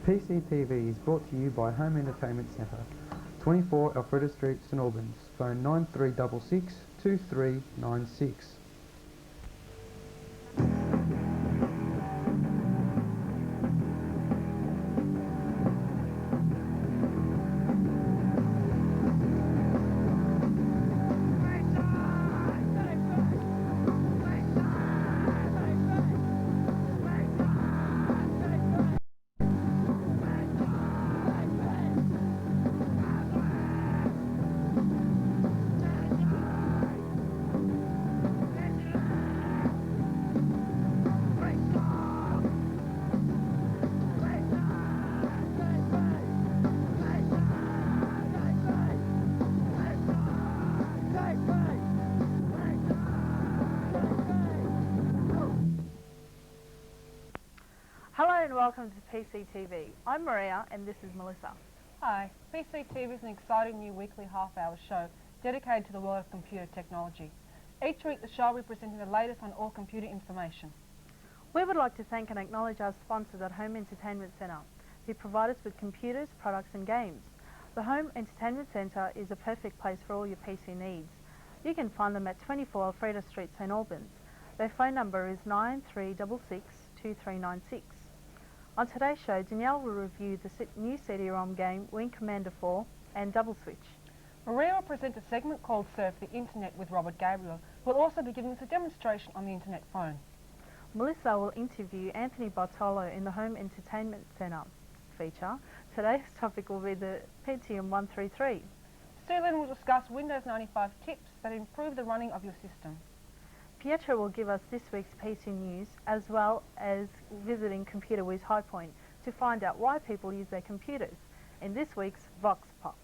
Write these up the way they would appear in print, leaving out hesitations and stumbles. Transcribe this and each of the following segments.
PCTV is brought to you by Home Entertainment Centre, 24 Alfreda Street, St Albans. Phone 9366 2396. Hello and welcome to PCTV. I'm Maria and this is Melissa. Hi, PCTV is an exciting new weekly half-hour show dedicated to the world of computer technology. Each week the show will be presenting the latest on all computer information. We would like to thank and acknowledge our sponsors at Home Entertainment Centre, who provide us with computers, products and games. The Home Entertainment Centre is a perfect place for all your PC needs. You can find them at 24 Alfreda Street, St Albans. Their phone number is 9366 2396. On today's show, Danielle will review the new CD-ROM game Wing Commander 4 and Double Switch. Maria will present a segment called Surf the Internet with Robert Gabriel, who will also be giving us a demonstration on the internet phone. Melissa will interview Anthony Bartolo in the Home Entertainment Centre feature. Today's topic will be the Pentium 133. Sterling will discuss Windows 95 tips that improve the running of your system. Pietro will give us this week's PC news, as well as visiting Computer Wiz High Point to find out why people use their computers in this week's Voxpop.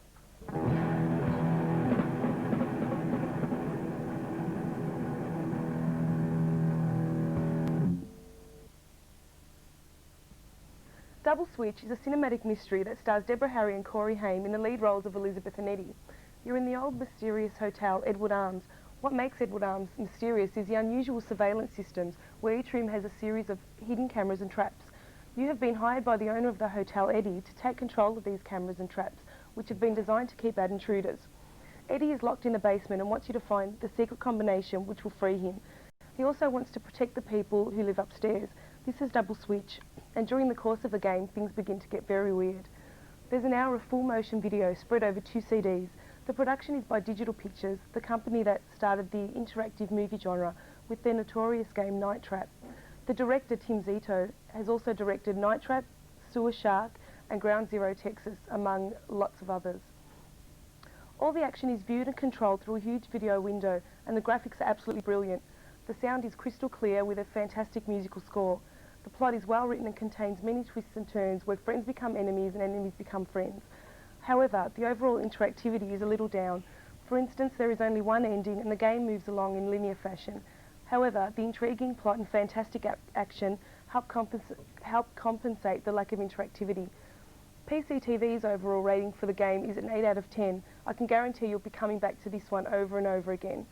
Double Switch is a cinematic mystery that stars Deborah Harry and Corey Haim in the lead roles of Elizabeth and Eddie. You're in the old mysterious hotel Edward Arms. What makes Edward Arms mysterious is the unusual surveillance systems, where each room has a series of hidden cameras and traps. You have been hired by the owner of the hotel, Eddie, to take control of these cameras and traps, which have been designed to keep out intruders. Eddie is locked in the basement and wants you to find the secret combination which will free him. He also wants to protect the people who live upstairs. This is Double Switch, and during the course of the game, things begin to get very weird. There's an hour of full motion video spread over 2 CDs. The production is by Digital Pictures, the company that started the interactive movie genre with their notorious game Night Trap. The director, Tim Zito, has also directed Night Trap, Sewer Shark and Ground Zero Texas, among lots of others. All the action is viewed and controlled through a huge video window, and the graphics are absolutely brilliant. The sound is crystal clear with a fantastic musical score. The plot is well written and contains many twists and turns where friends become enemies and enemies become friends. However, the overall interactivity is a little down. For instance, there is only one ending and the game moves along in linear fashion. However, the intriguing plot and fantastic action help compensate the lack of interactivity. PCTV's overall rating for the game is an 8 out of 10. I can guarantee you'll be coming back to this one over and over again.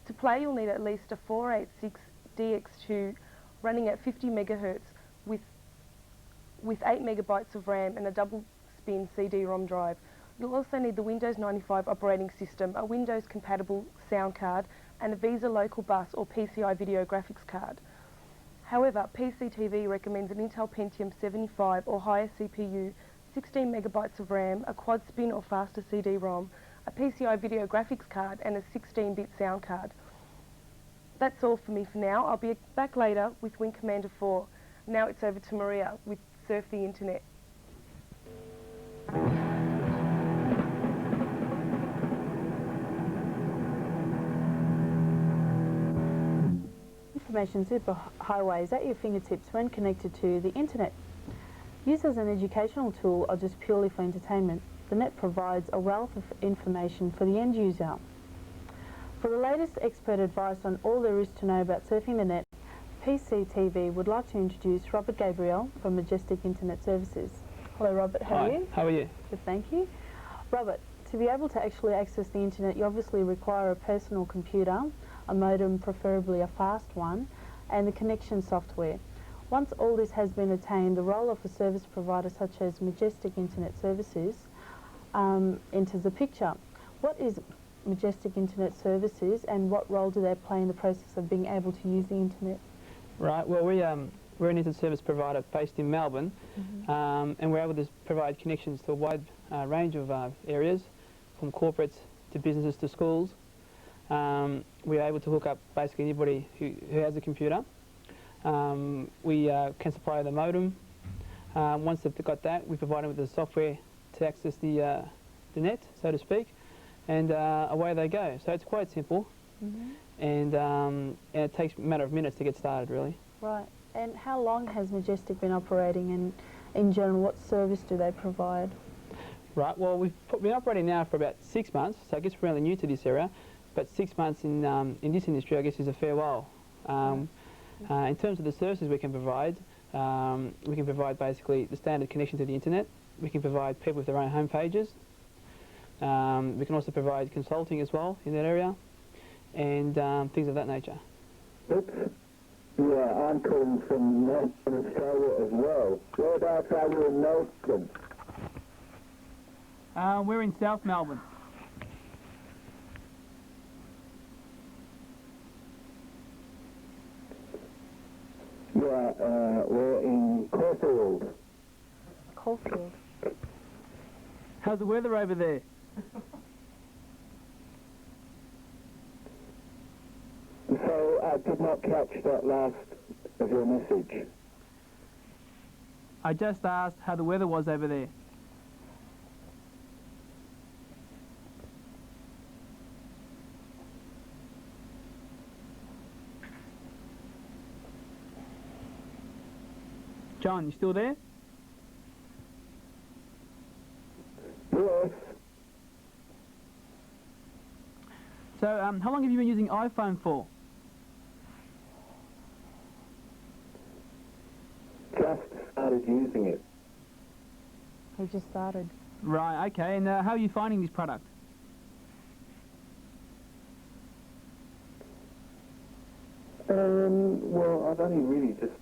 To play, you'll need at least a 486 DX2 running at 50 MHz with 8 megabytes of RAM and a double spin CD-ROM drive. You'll also need the Windows 95 operating system, a Windows-compatible sound card, and a Visa Local Bus or PCI video graphics card. However, PCTV recommends an Intel Pentium 75 or higher CPU, 16 megabytes of RAM, a quad spin or faster CD-ROM, a PCI video graphics card, and a 16-bit sound card. That's all for me for now. I'll be back later with Wing Commander 4. Now it's over to Maria with Surf the Internet. Information superhighway is at your fingertips when connected to the internet. Used as an educational tool or just purely for entertainment, the net provides a wealth of information for the end user. For the latest expert advice on all there is to know about surfing the net, PCTV would like to introduce Robert Gabriel from Majestic Internet Services. Hello Robert, how are you? How are you? Good, thank you. Robert, to be able to actually access the internet, you obviously require a personal computer, a modem, preferably a fast one, and the connection software. Once all this has been attained, the role of a service provider such as Majestic Internet Services enters the picture. What is Majestic Internet Services and what role do they play in the process of being able to use the internet? Right, well we're an internet service provider based in Melbourne, and we're able to provide connections to a wide range of areas, from corporates to businesses to schools. We're able to hook up basically anybody who has a computer. We can supply the modem. Once they've got that, we provide them with the software to access the net, so to speak, and away they go. So it's quite simple, and it takes a matter of minutes to get started, really. Right. And how long has Majestic been operating, and in general, what service do they provide? Right, well we've been operating now for about 6 months, so I guess we're fairly new to this area, but 6 months in this industry I guess is a fair while. In terms of the services we can provide basically the standard connection to the internet. We can provide people with their own home pages. We can also provide consulting as well in that area, and things of that nature. Oops. Yeah, I'm calling from Melbourne, Australia as well. Whereabouts are you in Melbourne? We're in South Melbourne. Yeah, we're in Caulfield. Caulfield. How's the weather over there? So I did not catch that last of your message. I just asked how the weather was over there. John, you still there? Yes. So, how long have you been using iPhone for? Just started using it. They just started. Right, okay, and how are you finding this product? Well, I've only really just...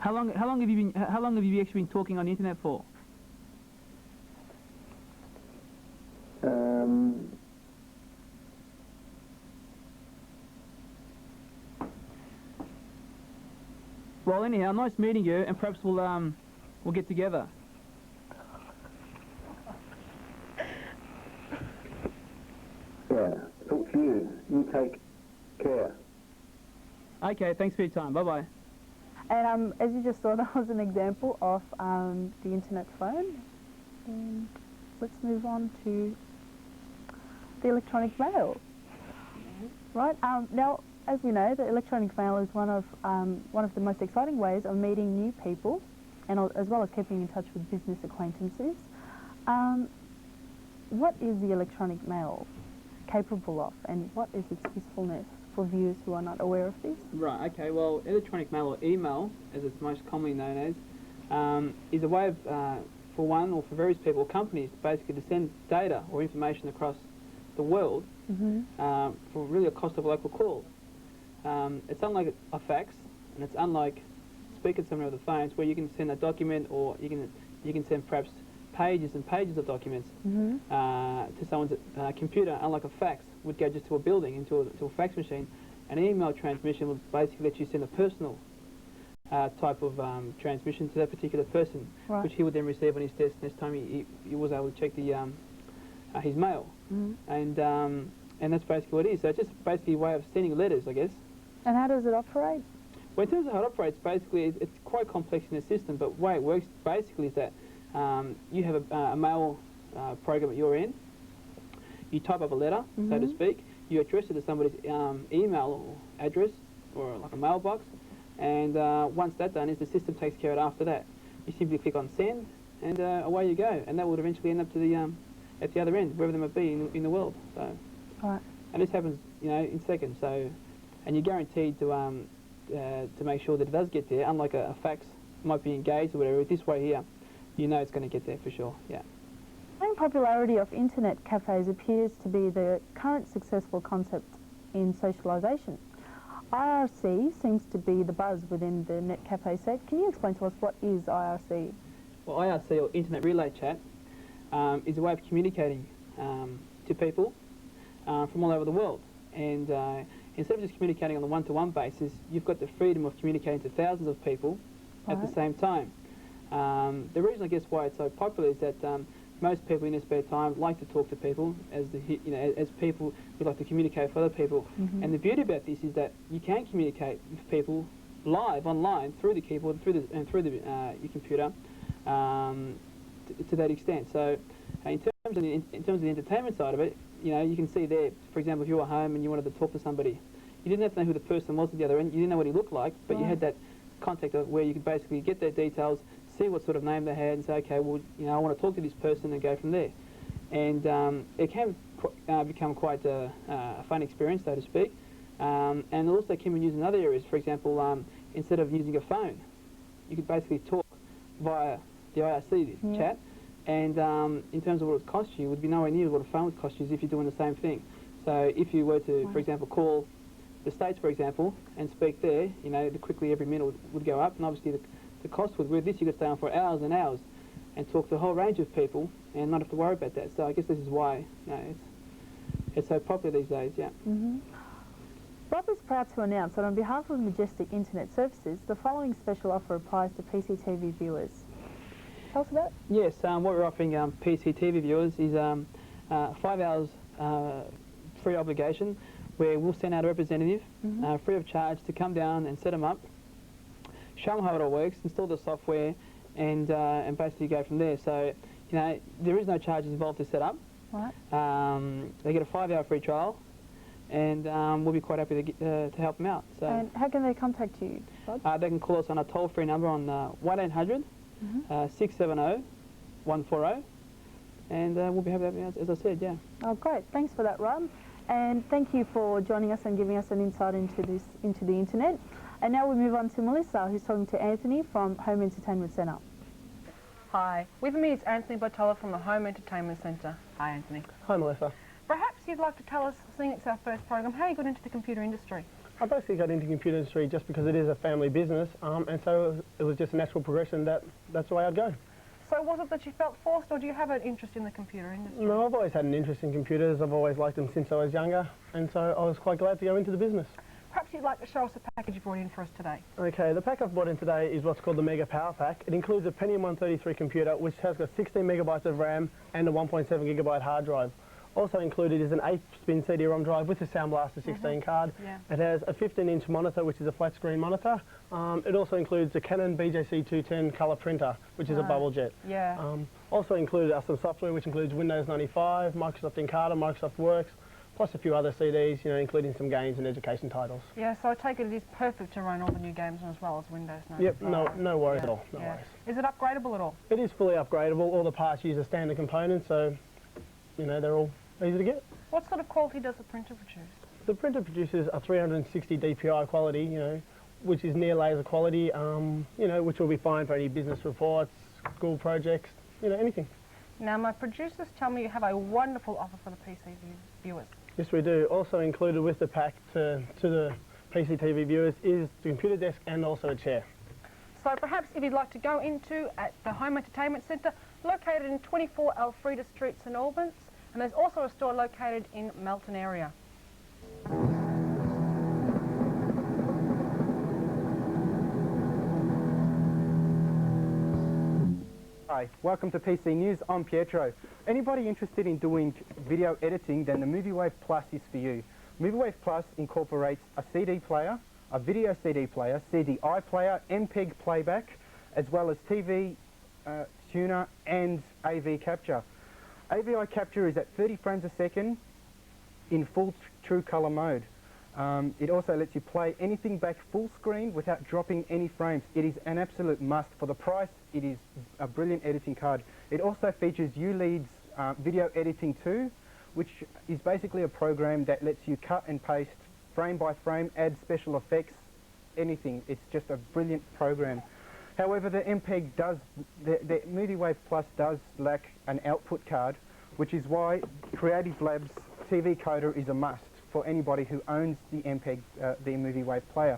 How long have you actually been talking on the internet for? Well, anyhow, nice meeting you, and perhaps we'll get together. Yeah, talk to you. You take care. Okay, thanks for your time. Bye-bye. And as you just saw, that was an example of the internet phone. And let's move on to the electronic mail. Right, now, as we know, the electronic mail is one of the most exciting ways of meeting new people, and as well as keeping in touch with business acquaintances. What is the electronic mail capable of, and what is its usefulness for viewers who are not aware of this? Right, okay, well, electronic mail, or email, as it's most commonly known as, is a way of, for one or for various people or companies, basically to send data or information across the world for really a cost of a local call. It's unlike a fax, and it's unlike speaking to someone over the phones, where you can send a document, or you can send perhaps pages and pages of documents to someone's computer. Unlike a fax would go just to a building, into a fax machine. An email transmission would basically let you send a personal type of transmission to that particular person, right, which he would then receive on his desk next time he was able to check his mail. And that's basically what it is. So it's just basically a way of sending letters, I guess. And how does it operate? Well, in terms of how it operates, basically it's quite complex in the system, but the way it works basically is that you have a mail program at your end. You type up a letter, so to speak. You address it to somebody's email or address, or like a mailbox, and once that's done, the system takes care of it after that. You simply click on send, and away you go, and that would eventually end up to the at the other end, wherever they might be in the world. So, right, and this happens, in seconds. So, and you're guaranteed to make sure that it does get there. Unlike a fax might be engaged or whatever. This way here, it's going to get there for sure. Yeah. The growing popularity of internet cafes appears to be the current successful concept in socialisation. IRC seems to be the buzz within the net cafe set. Can you explain to us what is IRC? Well, IRC, or Internet Relay Chat, is a way of communicating to people from all over the world. And instead of just communicating on a one-to-one basis, you've got the freedom of communicating to thousands of people at the same time. The reason, I guess, why it's so popular is that most people in their spare time like to talk to people, as people would like to communicate with other people. And the beauty about this is that you can communicate with people live online through the keyboard and through your computer to that extent. So, in terms of the entertainment side of it, you can see there, for example, if you were home and you wanted to talk to somebody, you didn't have to know who the person was at the other end. You didn't know what he looked like, but you had that contact of where you could basically get their details, see what sort of name they had, and say, okay, well, I want to talk to this person, and go from there. And it can become quite a fun experience, so to speak. And it also can be used in other areas. For example, instead of using a phone, you could basically talk via the IRC chat. And in terms of what it would cost you, it would be nowhere near what a phone would cost you if you're doing the same thing. So if you were to, for example, call the States, for example, and speak there, quickly every minute would go up, and obviously the cost would, with this you could stay on for hours and hours and talk to a whole range of people and not have to worry about that. So I guess this is why it's so popular these days, yeah. Rob is proud to announce that on behalf of Majestic Internet Services, the following special offer applies to PCTV viewers. Tell us about it. Yes, what we're offering PCTV viewers is 5 hours free obligation, where we'll send out a representative free of charge to come down and set them up, show them how it all works, install the software, and basically go from there. So, there is no charges involved to set up. Right. They get a 5-hour free trial, and we'll be quite happy to help them out. So, and how can they contact you, Rod? they can call us on a toll-free number on 1800 670 140, and we'll be happy to help you out, as I said, yeah. Oh, great. Thanks for that, Rob. And thank you for joining us and giving us an insight into the internet. And now we move on to Melissa, who's talking to Anthony from Home Entertainment Centre. Hi, with me is Anthony Bartola from the Home Entertainment Centre. Hi, Anthony. Hi, Melissa. Perhaps you'd like to tell us, seeing it's our first program, how you got into the computer industry? I basically got into the computer industry just because it is a family business, and so it was just a natural progression that's the way I'd go. So was it that you felt forced, or do you have an interest in the computer industry? No, I've always had an interest in computers. I've always liked them since I was younger, and so I was quite glad to go into the business. Perhaps you'd like to show us the package you brought in for us today. Okay, the pack I've brought in today is what's called the Mega Power Pack. It includes a Pentium 133 computer, which has got 16 megabytes of RAM and a 1.7 gigabyte hard drive. Also included is an 8-spin CD-ROM drive with a Sound Blaster 16 card. It has a 15-inch monitor, which is a flat screen monitor. It also includes a Canon BJC 210 colour printer, which is a bubble jet. Also included are some software, which includes Windows 95, Microsoft Encarta, Microsoft Works, plus a few other CDs, including some games and education titles. Yeah, so I take it is perfect to run all the new games as well as Windows 95. Yep, no worries at all, no worries. Is it upgradable at all? It is fully upgradable. All the parts use a standard component, so, they're all easy to get. What sort of quality does the printer produce? The printer produces a 360 DPI quality, which is near laser quality, which will be fine for any business reports, school projects, anything. Now, my producers tell me you have a wonderful offer for the PC viewers. Yes, we do. Also included with the pack to the PCTV viewers is the computer desk and also a chair. So perhaps if you'd like to go into at the Home Entertainment Centre, located in 24 Elfrida Street, St Albans, and there's also a store located in Melton area. Hi, welcome to PC News. I'm Pietro. Anybody interested in doing video editing, then the MovieWave Plus is for you. MovieWave Plus incorporates a CD player, a video CD player, CDI player, MPEG playback, as well as TV tuner and AV capture. AVI capture is at 30 frames a second in full true color mode. It also lets you play anything back full screen without dropping any frames. It is an absolute must. For the price, it is a brilliant editing card. It also features ULEAD's Video Editing 2, which is basically a program that lets you cut and paste frame by frame, add special effects, anything. It's just a brilliant program. However, the MPEG does, the MovieWave Plus does lack an output card, which is why Creative Labs TV coder is a must for anybody who owns the MPEG, the MovieWave player.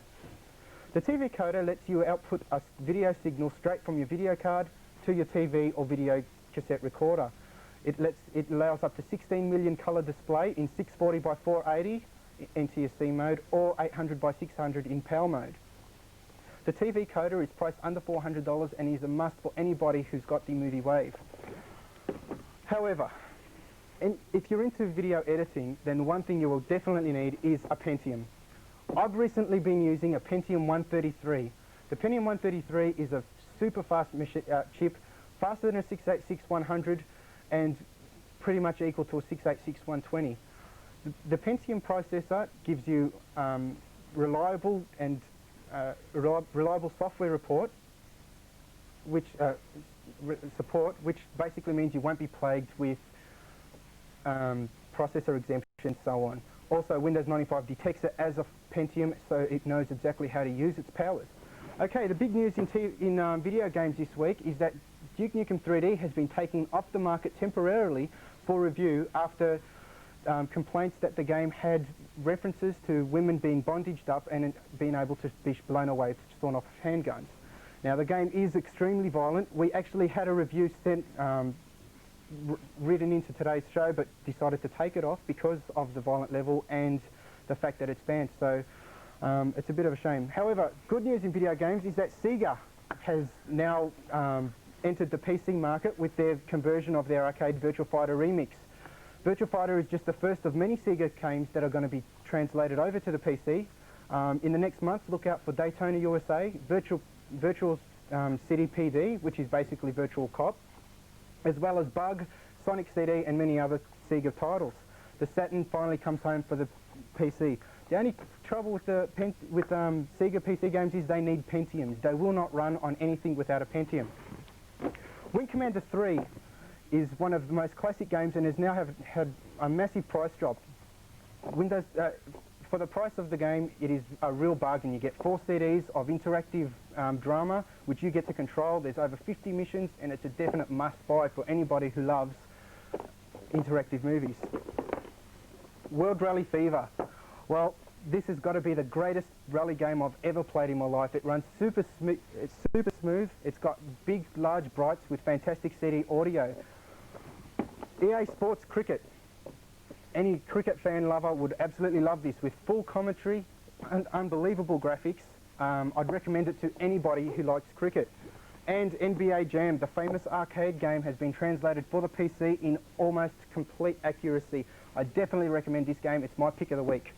The TV coder lets you output a video signal straight from your video card to your TV or video cassette recorder. It allows up to 16 million colour display in 640 by 480 NTSC mode or 800 by 600 in PAL mode. The TV coder is priced under $400 and is a must for anybody who's got the MovieWave. However, if you're into video editing, then one thing you will definitely need is a Pentium. I've recently been using a Pentium 133. The Pentium 133 is a super fast chip, faster than a 686-100 and pretty much equal to a 686-120. The Pentium processor gives you reliable software support, which basically means you won't be plagued with processor exemptions and so on. Also, Windows 95 detects it as a Pentium, so it knows exactly how to use its powers. Okay, the big news in video games this week is that Duke Nukem 3D has been taken off the market temporarily for review after complaints that the game had references to women being bondaged up and being able to be blown away with sawn-off handguns. Now, the game is extremely violent. We actually had a review sent written into today's show, but decided to take it off because of the violent level and the fact that it's banned. So it's a bit of a shame. However, good news in video games is that Sega has now entered the PC market with their conversion of their arcade Virtua Fighter Remix. Virtua Fighter is just the first of many Sega games that are going to be translated over to the PC. In the next month, look out for Daytona USA, Virtual City PD, which is basically Virtual Cop, as well as Bug, Sonic CD, and many other Sega titles. The Saturn finally comes home for the PC. The only trouble with Sega PC games is they need Pentiums. They will not run on anything without a Pentium. Wing Commander 3 is one of the most classic games and has now had a massive price drop. For the price of the game, it is a real bargain. You get 4 CDs of interactive drama, which you get to control. There's over 50 missions, and it's a definite must-buy for anybody who loves interactive movies. World Rally Fever. Well, this has got to be the greatest rally game I've ever played in my life. It runs super smooth. It's super smooth. It's got big, large brights with fantastic CD audio. EA Sports Cricket. Any cricket fan lover would absolutely love this, with full commentary and unbelievable graphics. I'd recommend it to anybody who likes cricket. And NBA Jam, the famous arcade game, has been translated for the PC in almost complete accuracy. I definitely recommend this game. It's my pick of the week.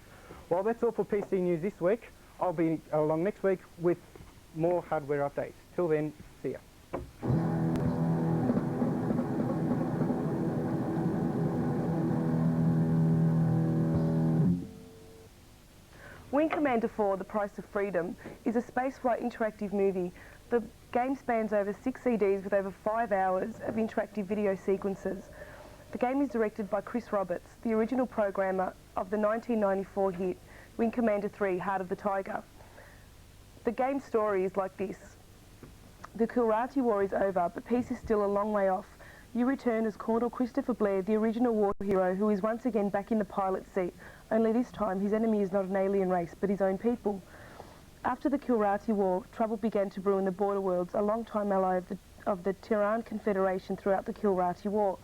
Well, that's all for PC News this week. I'll be along next week with more hardware updates. Till then, see ya. Wing Commander 4, The Price of Freedom, is a spaceflight interactive movie. The game spans over 6 CDs with over 5 hours of interactive video sequences. The game is directed by Chris Roberts, the original programmer of the 1994 hit Wing Commander 3, Heart of the Tiger. The game's story is like this. The Kilrathi War is over, but peace is still a long way off. You return as Colonel Christopher Blair, the original war hero, who is once again back in the pilot's seat, only this time his enemy is not an alien race, but his own people. After the Kilrathi War, trouble began to brew in the Border Worlds, a long-time ally of the Tiran Confederation throughout the Kilrathi War.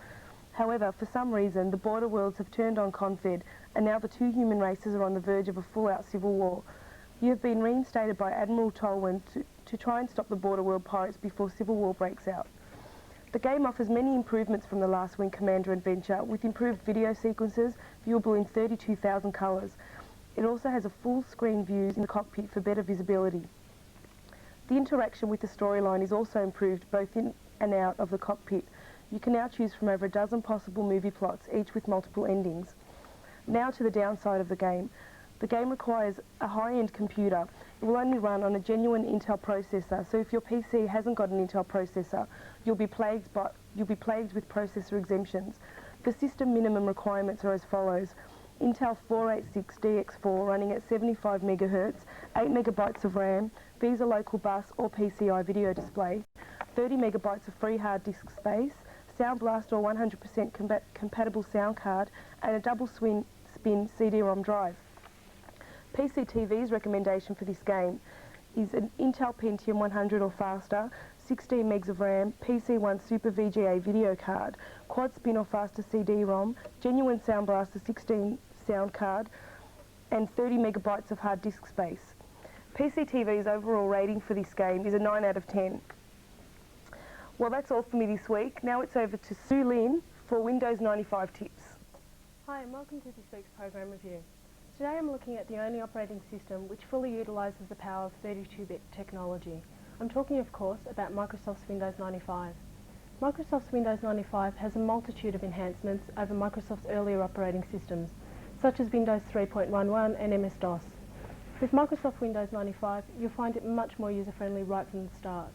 However, for some reason, the Border Worlds have turned on Confed, and now the two human races are on the verge of a full-out civil war. You have been reinstated by Admiral Tolwyn to try and stop the Border World pirates before civil war breaks out. The game offers many improvements from the last Wing Commander adventure, with improved video sequences, viewable in 32,000 colours. It also has a full-screen views in the cockpit for better visibility. The interaction with the storyline is also improved both in and out of the cockpit. You can now choose from over a dozen possible movie plots, each with multiple endings. Now to the downside of the game. The game requires a high-end computer. It will only run on a genuine Intel processor, so if your PC hasn't got an Intel processor, you'll be plagued with processor exemptions. The system minimum requirements are as follows: Intel 486DX4 running at 75 MHz, 8 MB of RAM, Visa local bus or PCI video display, 30 MB of free hard disk space, Sound Blaster or 100% compatible sound card, and a double spin CD-ROM drive. PCTV's recommendation for this game is an Intel Pentium 100 or faster, 16 megs of RAM, PC1 Super VGA video card, quad spin or faster CD-ROM, genuine Sound Blaster 16 sound card, and 30 MB of hard disk space. PCTV's overall rating for this game is a 9 out of 10. Well, that's all for me this week. Now it's over to Sue Lynn for Windows 95 tips. Hi and welcome to this week's program review. Today I'm looking at the only operating system which fully utilises the power of 32-bit technology. I'm talking of course about Microsoft's Windows 95. Microsoft's Windows 95 has a multitude of enhancements over Microsoft's earlier operating systems, such as Windows 3.11 and MS-DOS. With Microsoft Windows 95, you'll find it much more user-friendly right from the start.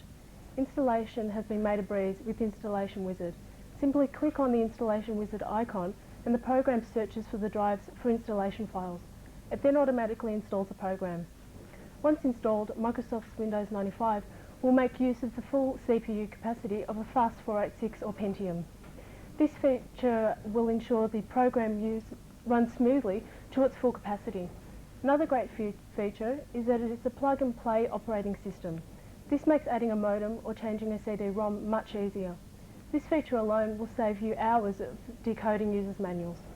Installation has been made a breeze with Installation Wizard. Simply click on the Installation Wizard icon and the program searches for the drives for installation files. It then automatically installs the program. Once installed, Microsoft's Windows 95 will make use of the full CPU capacity of a fast 486 or Pentium. This feature will ensure the program runs smoothly to its full capacity. Another great feature is that it is a plug-and-play operating system. This makes adding a modem or changing a CD-ROM much easier. This feature alone will save you hours of decoding users' manuals.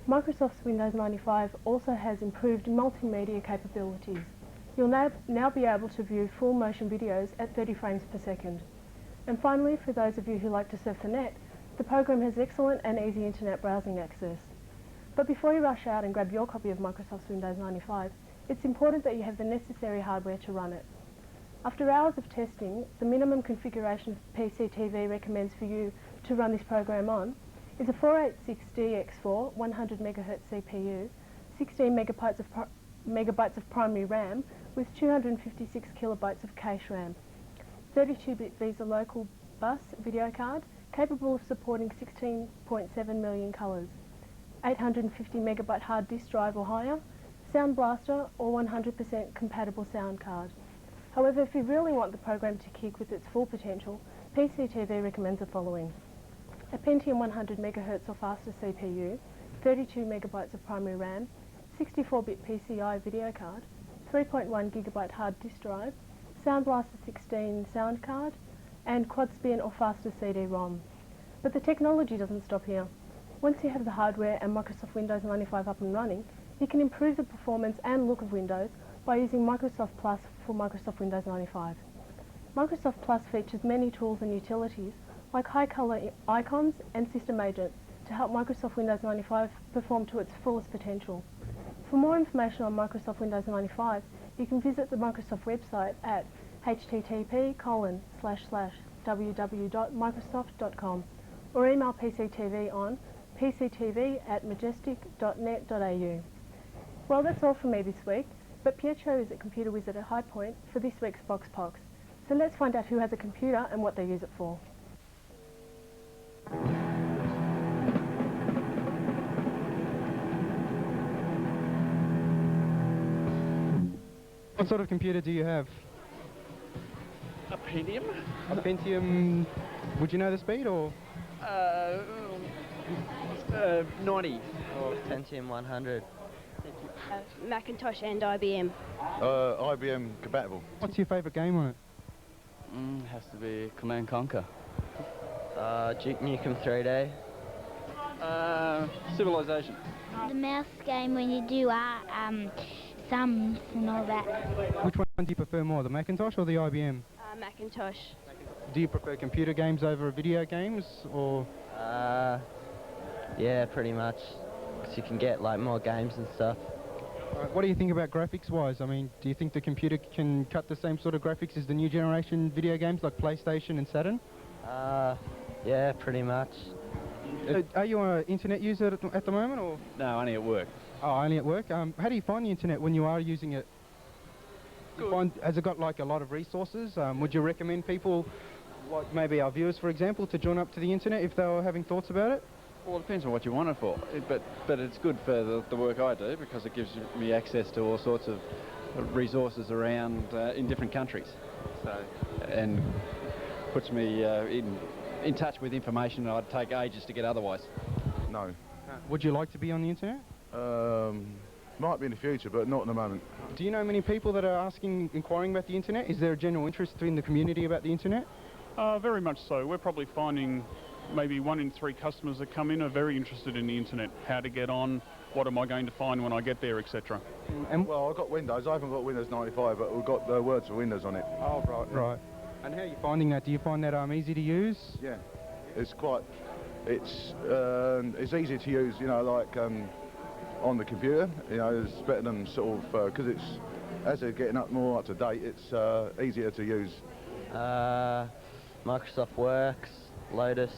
Microsoft's Windows 95 also has improved multimedia capabilities. You'll now be able to view full motion videos at 30 frames per second. And finally, for those of you who like to surf the net, the program has excellent and easy internet browsing access. But before you rush out and grab your copy of Microsoft's Windows 95, it's important that you have the necessary hardware to run it. After hours of testing, the minimum configuration PCTV recommends for you to run this program on is a 486DX4 100 MHz CPU, 16 megabytes of primary RAM with 256 kilobytes of cache RAM, 32-bit Visa local bus video card capable of supporting 16.7 million colours, 850 megabyte hard disk drive or higher, Sound Blaster or 100% compatible sound card. However, if you really want the program to kick with its full potential, PCTV recommends the following: a Pentium 100 MHz or faster CPU, 32 megabytes of primary RAM, 64-bit PCI video card, 3.1 gigabyte hard disk drive, Sound Blaster 16 sound card, and quad spin or faster CD-ROM. But the technology doesn't stop here. Once you have the hardware and Microsoft Windows 95 up and running, you can improve the performance and look of Windows by using Microsoft Plus for Microsoft Windows 95. Microsoft Plus features many tools and utilities like high-colour icons and system agent to help Microsoft Windows 95 perform to its fullest potential. For more information on Microsoft Windows 95, you can visit the Microsoft website at http://www.microsoft.com or email PCTV on pctv@majestic.net.au. Well, that's all from me this week, but Pietro is at Computer Wizard at High Point for this week's Voxpop. So let's find out who has a computer and what they use it for. What sort of computer do you have? A Pentium? A Pentium, would you know the speed or? 90. Or Pentium 100. Macintosh and IBM. IBM compatible. What's your favourite game on it? Has to be Command Conquer. Duke Nukem 3D. Civilization. The mouse game when you do sums and all that. Which one do you prefer more, the Macintosh or the IBM? Macintosh. Do you prefer computer games over video games or? Yeah, pretty much. Because you can get like more games and stuff. What do you think about graphics-wise? I mean, do you think the computer can cut the same sort of graphics as the new generation video games like PlayStation and Saturn? Yeah, pretty much. Are you an internet user at the moment, or? No, only at work. Oh, only at work. How do you find the internet when you are using it? Has it got like a lot of resources? Would you recommend people, like maybe our viewers, for example, to join up to the internet if they were having thoughts about it? Well, it depends on what you want it for, but it's good for the work I do because it gives me access to all sorts of resources around in different countries, and puts me in touch with information that I'd take ages to get otherwise. No. Would you like to be on the internet? Might be in the future, but not at the moment. Do you know many people that are inquiring about the internet? Is there a general interest in the community about the internet? Very much so. We're probably finding maybe 1 in 3 customers that come in are very interested in the internet, how to get on, what am I going to find when I get there, etc. And well, I've got Windows. I haven't got Windows 95, but we've got the words for Windows on it. Oh, right, right. And how are you finding that? Do you find that easy to use? Yeah, it's quite. It's easy to use. You know, like on the computer. You know, it's better than sort of because it's as they're getting more up to date. It's easier to use. Microsoft Works, Lotus,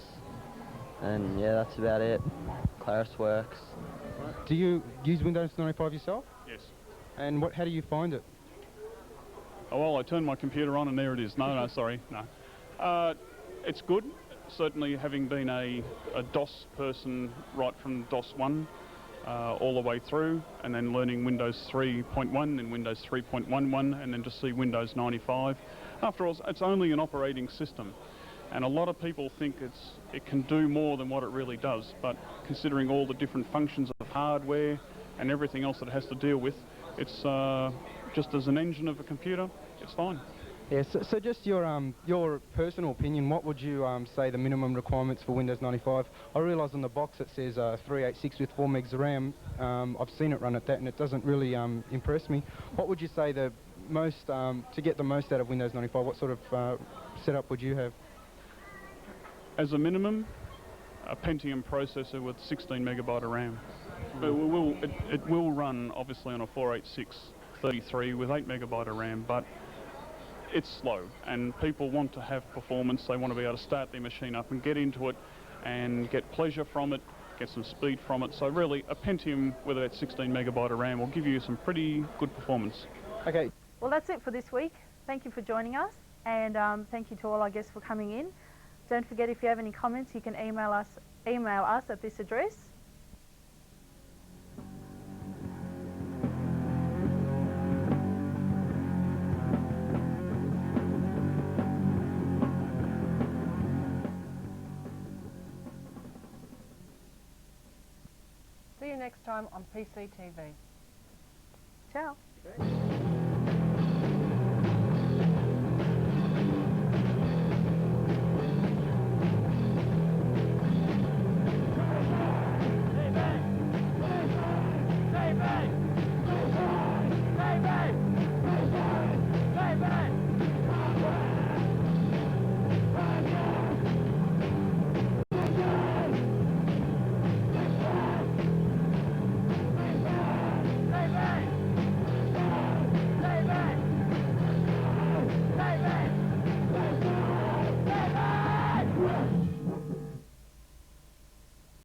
and yeah, that's about it. Claris Works. Do you use Windows 95 yourself? Yes. And how do you find it? Oh, well, I turn my computer on and there it is. No, sorry, no. It's good. Certainly, having been a DOS person right from DOS 1 all the way through, and then learning Windows 3.1 and Windows 3.11, and then to see Windows 95. After all, it's only an operating system, and a lot of people think it can do more than what it really does, but considering all the different functions of hardware and everything else that it has to deal with, it's just as an engine of a computer, it's fine. Yeah, so just your personal opinion, what would you say the minimum requirements for Windows 95? I realise on the box it says 386 with 4 megs of RAM. I've seen it run at that and it doesn't really impress me. What would you say the most, to get the most out of Windows 95, what sort of setup would you have? As a minimum, a Pentium processor with 16 megabyte of RAM. But it will run obviously on a 486 33 with 8 megabyte of RAM, but it's slow, and people want to have performance. They want to be able to start their machine up and get into it and get pleasure from it, get some speed from it. So really, a Pentium with that 16 megabyte of RAM will give you some pretty good performance. Okay. Well, that's it for this week. Thank you for joining us, and thank you to all our guests for coming in. Don't forget, if you have any comments, you can email us at this address. See you next time on PCTV. Ciao.